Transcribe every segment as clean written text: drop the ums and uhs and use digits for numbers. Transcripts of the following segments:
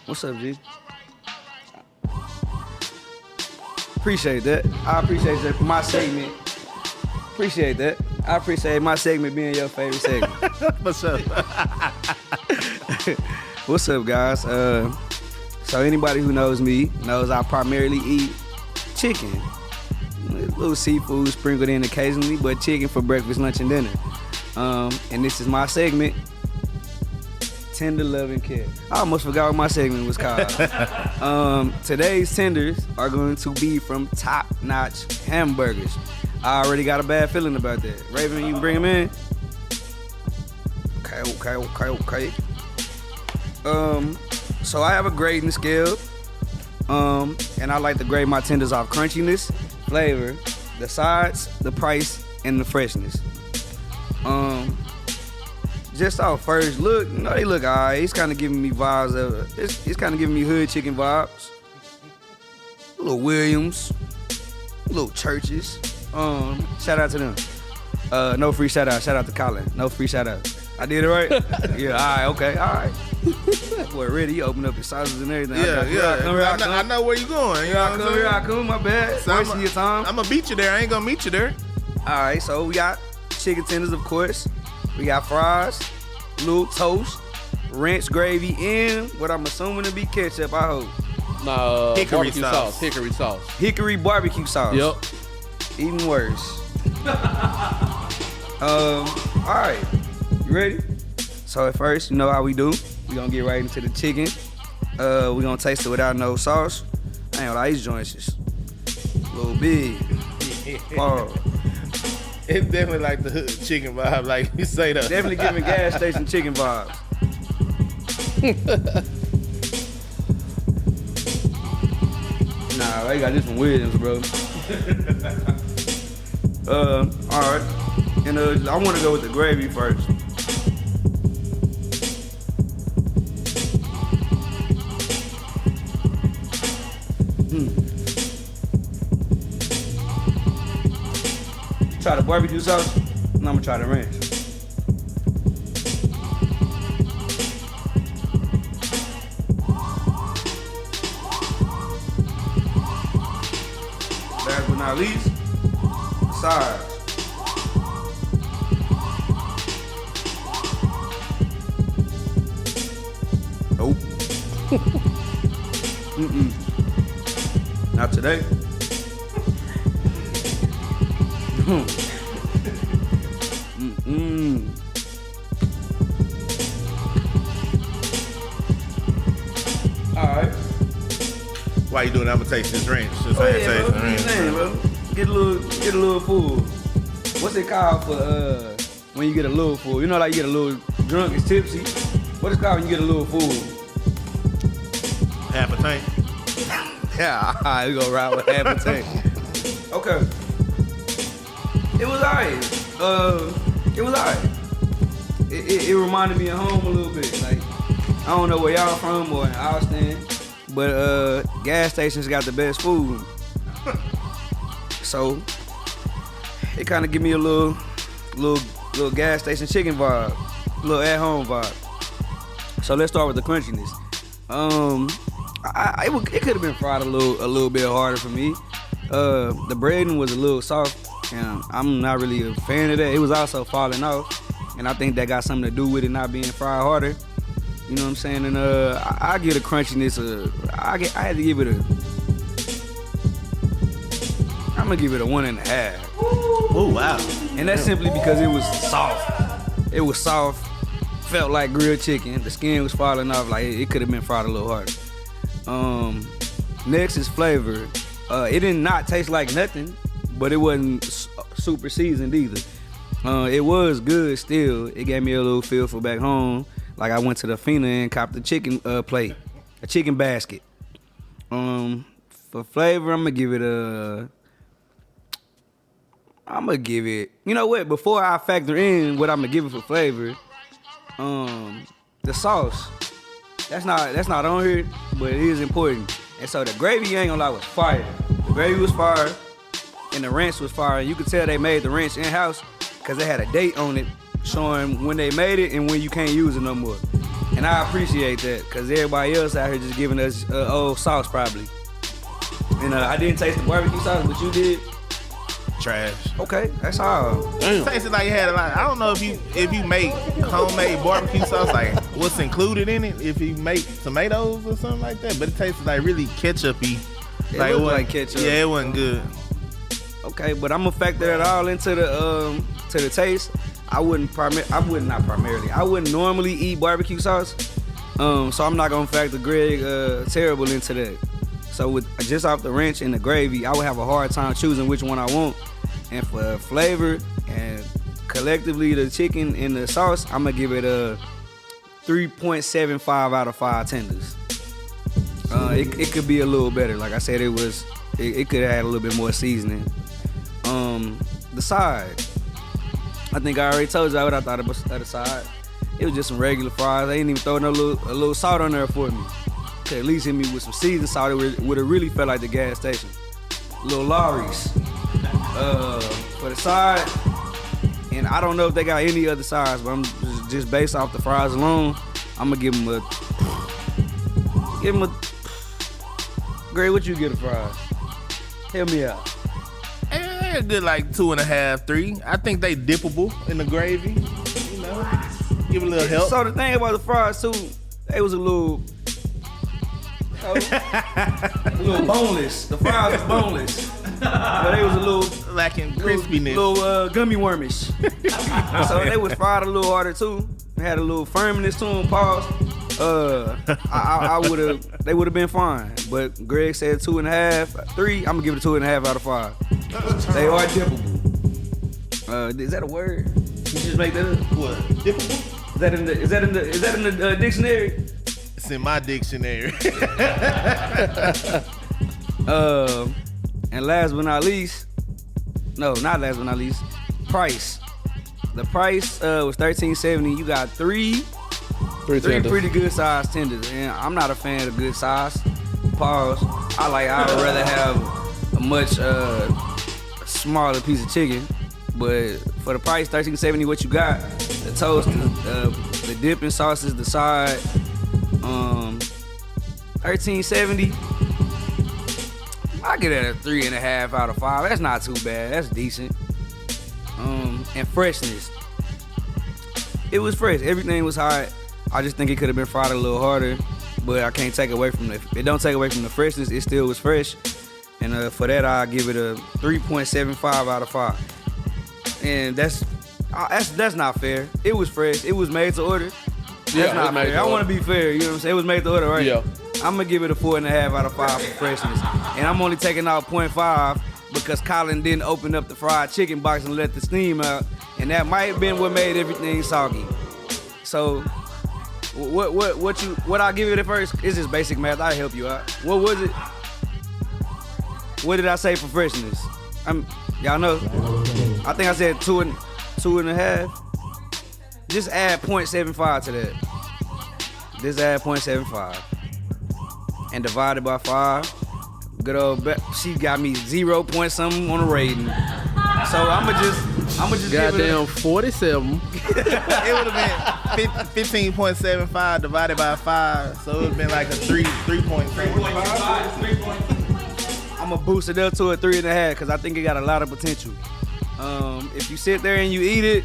What's up, G? Appreciate that. I appreciate that for my segment. Appreciate that. I appreciate my segment being your favorite segment. What's up? What's up, guys? So anybody who knows me knows I primarily eat chicken. A little seafood sprinkled in occasionally, but chicken for breakfast, lunch, and dinner. And this is my segment, Tender Love and Care. I almost forgot what my segment was called. Today's tenders are going to be from Top Notch Hamburgers. I already got a bad feeling about that. Raven, you can bring them in? Okay. So I have a grading scale, and I like to grade my tenders off crunchiness, flavor, the sides, the price, and the freshness. Just off first look, you know, they look alright. It's kind of giving me vibes of, it's kind of giving me hood chicken vibes. A little Williams, a little Churches. Shout out to them. No free shout out. Shout out to Colin. No free shout out. I did it right? Yeah, all right. Boy, ready, he opened up his sauces and everything. I know where you going. Here I come, my bad. So Wasting your time. I'm gonna beat you there. I ain't gonna meet you there. All right, so we got chicken tenders, of course. We got fries, little toast, ranch gravy, and what I'm assuming to be ketchup, I hope. Nah, Hickory barbecue sauce. Hickory sauce. Hickory barbecue sauce. Yep. Even worse. All right, you ready? So at first, you know how we do. We gonna get right into the chicken. We gonna taste it without no sauce. I ain't gonna lie, these joints is a little big. Oh, It's definitely like the hood chicken vibe, like you say that. definitely giving gas station chicken vibes. Nah, I got this from Williams, bro. All right. And I want to go with the gravy first. Try the barbecue sauce, and I'm gonna try the ranch. Last but not least, sides. Nope. Not today. Alright. Why you doing that? I'm gonna taste this ranch. Just Oh, saying, yeah, taste bro. the ranch. Bro. Get a little full. What's it called for when you get a little full? You know, like you get a little drunk, it's tipsy. What is it called when you get a little full? Half a tank. Yeah, alright, we gonna ride with half a tank. Okay. It was alright. It reminded me of home a little bit. Like, I don't know where y'all from or in Austin, but gas stations got the best food. So it kind of give me a little gas station chicken vibe, a little at home vibe. So let's start with the crunchiness. It could have been fried a little bit harder for me. The breading was a little soft, and I'm not really a fan of that. It was also falling off, and I think that got something to do with it not being fried harder. You know what I'm saying? And I give the crunchiness I had to give it I'm gonna give it a 1.5. Oh wow. And that's simply because it was soft. It was soft, felt like grilled chicken. The skin was falling off, like it could have been fried a little harder. Next is flavor. It did not taste like nothing, but it wasn't super seasoned either. It was good still. It gave me a little feel for back home. Like I went to the Fina and copped a chicken plate, a chicken basket. For flavor, I'm gonna give it, you know what? Before I factor in what I'm gonna give it for flavor, the sauce. That's not on here, but it is important. And so the gravy, ain't gonna lie, was fire. The gravy was fire, and the ranch was fire. You could tell they made the ranch in-house because they had a date on it showing when they made it and when you can't use it no more. And And I appreciate that because everybody else out here just giving us old sauce probably. And I didn't taste the barbecue sauce, but you did. Trash. Okay, that's all. It tasted like it had a lot. I don't know if you make homemade barbecue sauce, like what's included in it. If you make tomatoes or something like that, but it tasted like really ketchup-y. It looked like ketchup. Yeah, it wasn't good. Okay, but I'm gonna factor that all into the to the taste. I wouldn't normally eat barbecue sauce, so I'm not gonna factor Greg terrible into that. So with just off the ranch and the gravy, I would have a hard time choosing which one I want. And for flavor and collectively the chicken and the sauce, I'm gonna give it a 3.75 out of 5 tenders. It could be a little better. Like I said, it could have had a little bit more seasoning. The side, I think I already told you what I thought of the side. It was just some regular fries. They didn't even throw a little salt on there for me. Could at least hit me with some seasoned salt. It would have really felt like the gas station. Little Lawry's. For the side, and I don't know if they got any other sides, but I'm just based off the fries alone, I'm gonna give them a. Greg, what you get a fries? Help me out. They're good, like 2.5, 3. I think they dippable in the gravy. You know, give a little help. So the thing about the fries too, they was a little boneless. The fries was boneless, but they was a little lacking crispiness, little gummy wormish. So they was fried a little harder too. They had a little firmness to them. Pause. They would have been fine. But Greg said 2.5, 3. I'm gonna give it a 2.5 out of 5. They are dippable. Is that a word? You just make that up? What? Dippable? Is that in the dictionary? It's in my dictionary. And last but not least, price. The price was $13.70. You got three pretty good size tenders, and I'm not a fan of good size. Pause. I would rather have a much smaller piece of chicken, but for the price, $13.70. What you got? The toast, the dipping sauces, the side. $13.70. I get it at a 3.5 out of 5. That's not too bad. That's decent. And freshness. It was fresh. Everything was hot. I just think it could have been fried a little harder, but I can't take away from it. It don't take away from the freshness. It still was fresh. And for that, I'll give it a 3.75 out of 5. And that's not fair. It was fresh. It was made to order. That's not fair. I want to be fair. You know what I'm saying? It was made to order, right? Yeah. I'm going to give it a 4.5 out of 5 for freshness. And I'm only taking out 0.5 because Colin didn't open up the fried chicken box and let the steam out. And that might have been what made everything soggy. So what I give it at first is just basic math. I'll help you out. What was it? What did I say for freshness? Y'all know. I think I said 2.5. Just add 0.75 to that. Just add 0.75. And divide it by 5. Good old she got me 0 point something on the rating. So I'ma just goddamn 47. It would have been 15.75 divided by 5, so it would have been like a 3.75. I'm gonna boost it up to a 3.5 because I think it got a lot of potential. If you sit there and you eat it,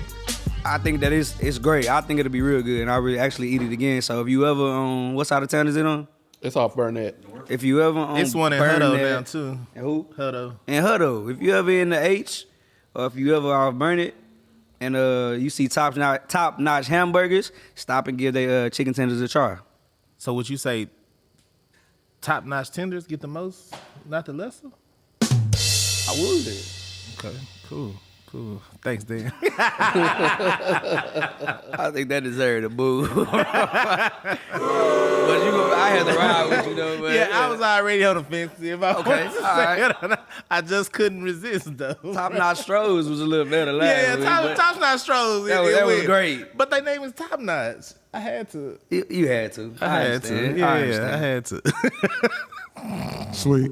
I think that it's great. I think it'll be real good, and I'll really actually eat it again. So if you ever what side of town is it on? It's off Burnett. If you ever it's one in Hutto now too. And who? Hutto. And Hutto. If you ever in the H, or if you ever off Burnett, and you see top notch hamburgers, stop and give their chicken tenders a try. So would you say top notch tenders get the most, not the lesser? I would. Okay, cool. Thanks, Dan. I think that deserved a boo. But I had to ride with you though, man. Yeah, I was already on the fence. If I Okay, wanted to all say right. it, I just couldn't resist though. Top notch Strohs was a little better last Yeah, week, top notch Strohs. That was great. But their name is Top Notch. I had to. You had to. I had to. Yeah, I had to. Sweet.